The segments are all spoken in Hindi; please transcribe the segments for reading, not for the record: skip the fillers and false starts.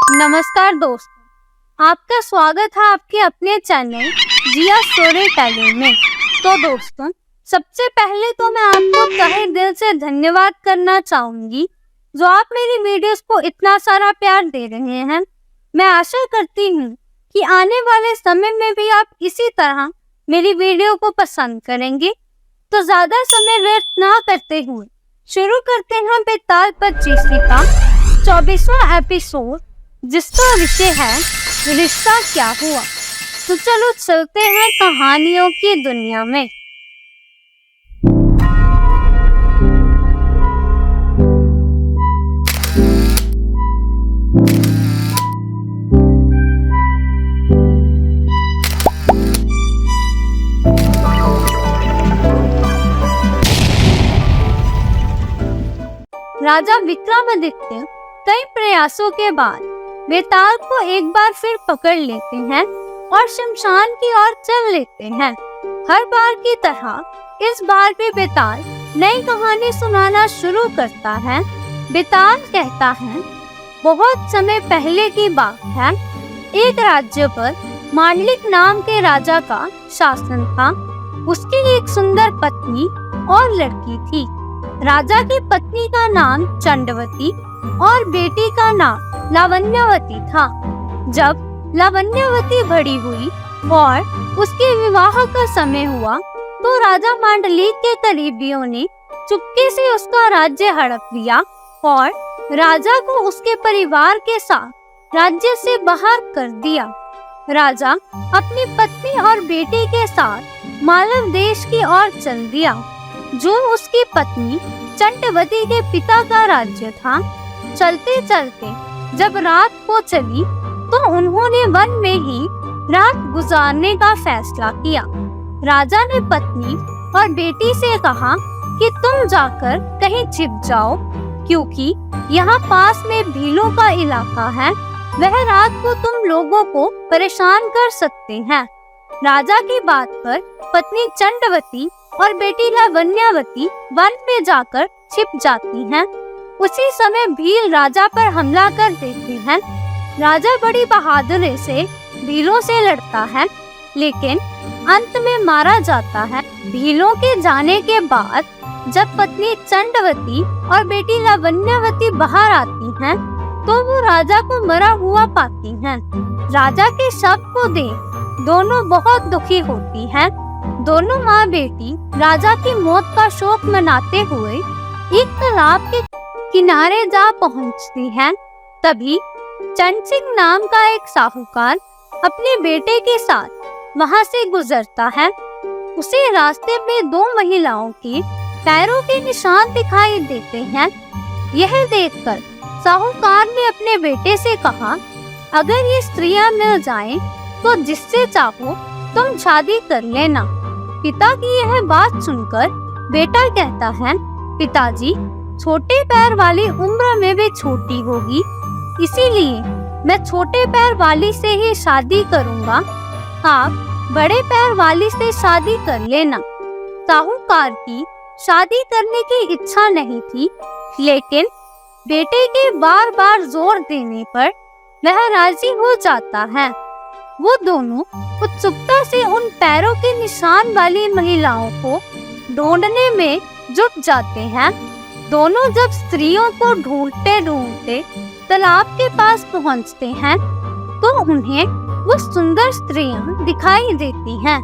नमस्कार दोस्तों, आपका स्वागत है आपके अपने चैनल जिया स्टोरी टेलिंग में। तो दोस्तों, सबसे पहले तो मैं आपको तहे दिल से धन्यवाद करना चाहूंगी जो आप मेरी वीडियोस को इतना सारा प्यार दे रहे हैं। मैं आशा करती हूँ कि आने वाले समय में भी आप इसी तरह मेरी वीडियो को पसंद करेंगे। तो ज्यादा समय व्यर्थ ना करते हुए शुरू करते हैं बेताल 25 का 24वां एपिसोड, जिसका विषय है रिश्ता क्या हुआ। तो चलो चलते हैं कहानियों की दुनिया में। राजा विक्रमादित्य कई प्रयासों के बाद बेताल को एक बार फिर पकड़ लेते हैं और शमशान की ओर चल लेते हैं। हर बार की तरह इस बार भी बेताल नई कहानी सुनाना शुरू करता है। बेताल कहता है, बहुत समय पहले की बात है। एक राज्य पर मांडलिक नाम के राजा का शासन था। उसकी एक सुंदर पत्नी और लड़की थी। राजा की पत्नी का नाम चंडवती और बेटी का नाम लावण्यवती था। जब लावण्यवती बड़ी हुई और उसके विवाह का समय हुआ तो राजा मांडलिक के करीबियों ने चुपके से उसका राज्य हड़प लिया और राजा को उसके परिवार के साथ राज्य से बाहर कर दिया। राजा अपनी पत्नी और बेटी के साथ मालव देश की ओर चल दिया, जो उसकी पत्नी चंडवती के पिता का राज्य था। चलते चलते जब रात हो चली तो उन्होंने वन में ही रात गुजारने का फैसला किया। राजा ने पत्नी और बेटी से कहा कि तुम जाकर कहीं छिप जाओ, क्योंकि यहाँ पास में भीलों का इलाका है। वह रात को तुम लोगों को परेशान कर सकते हैं। राजा की बात पर पत्नी चंडवती और बेटी लावण्यवती वन में जाकर छिप जाती हैं। उसी समय भील राजा पर हमला कर देते हैं। राजा बड़ी बहादुरी से भीलों से लड़ता है, लेकिन अंत में मारा जाता है। भीलों के जाने के बाद जब पत्नी चंडवती और बेटी लावण्यवती बाहर आती हैं, तो वो राजा को मरा हुआ पाती हैं। राजा के शव को देख दोनों बहुत दुखी होती हैं। दोनों माँ बेटी राजा की मौत का शोक मनाते हुए एक तालाब के किनारे जा पहुंचती हैं। तभी चंद सिंह नाम का एक साहूकार अपने बेटे के साथ वहां से गुजरता है। उसे रास्ते में दो महिलाओं के पैरों के निशान दिखाई देते हैं। यह देखकर साहूकार ने अपने बेटे से कहा, अगर ये स्त्रियां मिल जाएं, तो जिससे चाहो तुम शादी कर लेना। पिता की यह बात सुनकर बेटा कहता है, पिताजी, छोटे पैर वाली उम्र में भी छोटी होगी, इसीलिए मैं छोटे पैर वाली से ही शादी करूंगा। आप बड़े पैर वाली से शादी कर लेना। साहूकार की शादी करने की इच्छा नहीं थी, लेकिन बेटे के बार बार जोर देने पर वह राजी हो जाता है। वो दोनों उत्सुकता से उन पैरों के निशान वाली महिलाओं को ढूंढने में जुट जाते हैं। दोनों जब स्त्रियों को ढूंढते ढूंढते तालाब के पास पहुंचते हैं, तो उन्हें वो सुंदर स्त्रियां दिखाई देती हैं।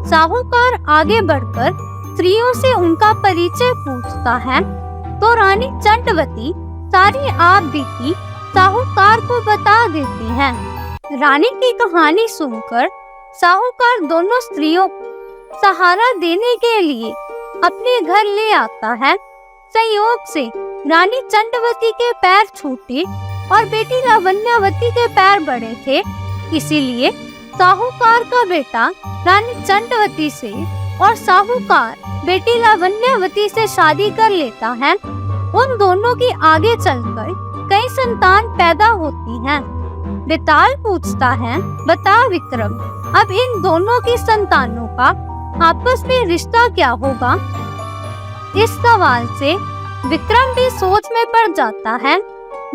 साहूकार आगे बढ़कर स्त्रियों से उनका परिचय पूछता है, तो रानी चंडवती सारी आप बीती साहूकार को बता देती है। रानी की कहानी सुनकर साहूकार दोनों स्त्रियों को सहारा देने के लिए अपने घर ले आता है। संयोग से रानी चंडवती के पैर छोटे और बेटी लावण्यवती के पैर बड़े थे, इसीलिए साहूकार का बेटा रानी चंडवती से और साहूकार बेटी लावण्यवती से शादी कर लेता है। उन दोनों की आगे चलकर कई संतान पैदा होती हैं। बेताल पूछता है, बता विक्रम, अब इन दोनों की संतानों का आपस में रिश्ता क्या होगा? इस सवाल से विक्रम भी सोच में पड़ जाता है।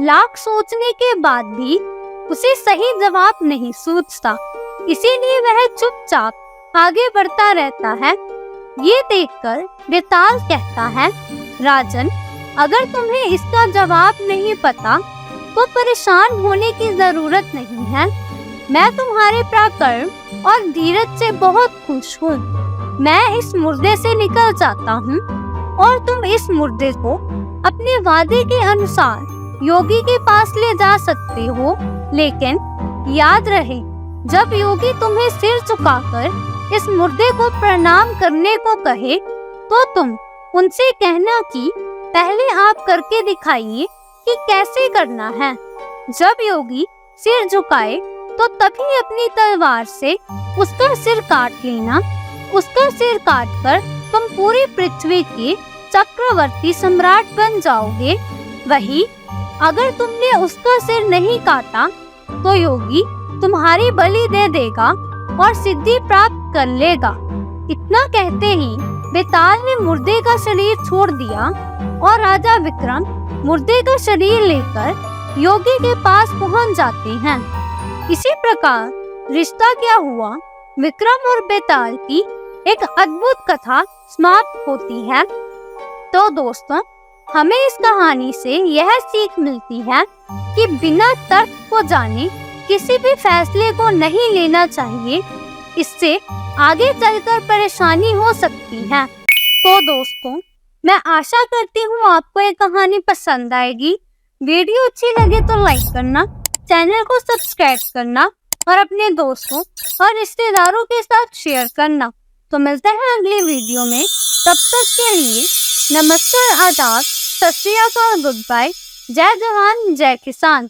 लाख सोचने के बाद भी उसे सही जवाब नहीं सूझता, इसीलिए वह चुपचाप आगे बढ़ता रहता है। ये देखकर बेताल कहता है, राजन, अगर तुम्हें इसका जवाब नहीं पता तो परेशान होने की जरूरत नहीं है। मैं तुम्हारे पराक्रम और धीरज से बहुत खुश हूँ। मैं इस मुर्दे से निकल जाता हूँ और तुम इस मुर्दे को अपने वादे के अनुसार योगी के पास ले जा सकते हो। लेकिन याद रहे, जब योगी तुम्हें सिर झुकाकर इस मुर्दे को प्रणाम करने को कहे तो तुम उनसे कहना कि पहले आप करके दिखाइए कि कैसे करना है। जब योगी सिर झुकाए तो तभी अपनी तलवार से उसका सिर काट लेना। उसका सिर काटकर तुम पूरी पृथ्वी के चक्रवर्ती सम्राट बन जाओगे। वही अगर तुमने उसका सिर नहीं काटा तो योगी तुम्हारी बलि दे देगा और सिद्धि प्राप्त कर लेगा। इतना कहते ही बेताल ने मुर्दे का शरीर छोड़ दिया और राजा विक्रम मुर्दे का शरीर लेकर योगी के पास पहुंच जाते हैं। इसी प्रकार रिश्ता क्या हुआ, विक्रम और बेताल की एक अद्भुत कथा समाप्त होती है। तो दोस्तों, हमें इस कहानी से यह सीख मिलती है कि बिना तर्क को जाने किसी भी फैसले को नहीं लेना चाहिए। इससे आगे चलकर परेशानी हो सकती है। तो दोस्तों, मैं आशा करती हूँ आपको ये कहानी पसंद आएगी। वीडियो अच्छी लगे तो लाइक करना, चैनल को सब्सक्राइब करना और अपने दोस्तों और रिश्तेदारों के साथ शेयर करना। तो मिलते हैं अगली वीडियो में। तब तक के लिए नमस्कार, आदाब, सत श्री अकाल, गुड बाय। जय जवान जय किसान।